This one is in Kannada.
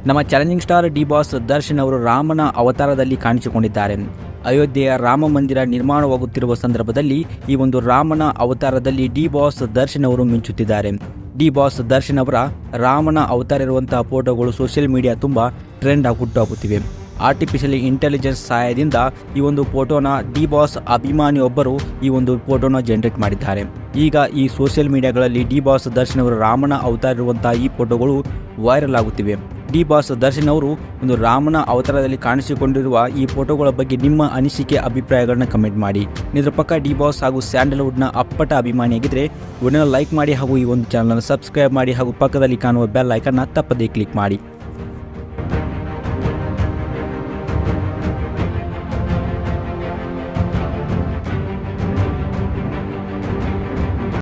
ನಮ್ಮ challenging star D boss Darshan ಅವರು ರಾಮನ ಅವತಾರದಲ್ಲಿ ಕಾಣಿಸಿಕೊಂಡಿದ್ದಾರೆ. ಅಯೋಧ್ಯೆಯ ರಾಮ ಮಂದಿರ ನಿರ್ಮಾಣವಾಗುತ್ತಿರುವ ಸಂದರ್ಭದಲ್ಲಿ ಈ ಒಂದು ರಾಮನ ಅವತಾರದಲ್ಲಿ ಡಿ ಬಾಸ್ ದರ್ಶನ್ ಅವರು ಮಿಂಚುತ್ತಿದ್ದಾರೆ. ಡಿ ಬಾಸ್ ದರ್ಶನ್ ಅವರ ರಾಮನ ಅವತಾರ ಇರುವಂತಹ ಫೋಟೋಗಳು ಸೋಷಿಯಲ್ ಮೀಡಿಯಾ ತುಂಬ ಟ್ರೆಂಡ್ ಹುಟ್ಟುಹಾಕುತ್ತಿವೆ. ಆರ್ಟಿಫಿಷಿಯಲ್ ಇಂಟೆಲಿಜೆನ್ಸ್ ಸಹಾಯದಿಂದ ಈ ಒಂದು ಫೋಟೋನ ಡಿ ಬಾಸ್ ಅಭಿಮಾನಿಯೊಬ್ಬರು ಈ ಒಂದು ಫೋಟೋನ ಜನರೇಟ್ ಮಾಡಿದ್ದಾರೆ. ಈಗ ಈ ಸೋಷಿಯಲ್ ಮೀಡಿಯಾಗಳಲ್ಲಿ ಡಿ ಬಾಸ್ ದರ್ಶನ್ ಅವರು ರಾಮನ ಅವತಾರ ಇರುವಂತಹ ಈ ಫೋಟೋಗಳು ವೈರಲ್ ಆಗುತ್ತಿವೆ. ಡಿ ಬಾಸ್ ದರ್ಶನ್ ಅವರು ಒಂದು ರಾಮನ ಅವತಾರದಲ್ಲಿ ಕಾಣಿಸಿಕೊಂಡಿರುವ ಈ ಫೋಟೋಗಳ ಬಗ್ಗೆ ನಿಮ್ಮ ಅನಿಸಿಕೆ ಅಭಿಪ್ರಾಯಗಳನ್ನ ಕಮೆಂಟ್ ಮಾಡಿ. ಇದರ ಪಕ್ಕ ಡಿ ಬಾಸ್ ಹಾಗೂ ಸ್ಯಾಂಡಲ್ವುಡ್ನ ಅಪ್ಪಟ ಅಭಿಮಾನಿಯಾಗಿದ್ದರೆ ವಿಡಿಯೋನ ಲೈಕ್ ಮಾಡಿ ಹಾಗೂ ಈ ಒಂದು ಚಾನಲನ್ನು ಸಬ್ಸ್ಕ್ರೈಬ್ ಮಾಡಿ ಹಾಗೂ ಪಕ್ಕದಲ್ಲಿ ಕಾಣುವ ಬೆಲ್ ಐಕನ್ನ ತಪ್ಪದೇ ಕ್ಲಿಕ್ ಮಾಡಿ.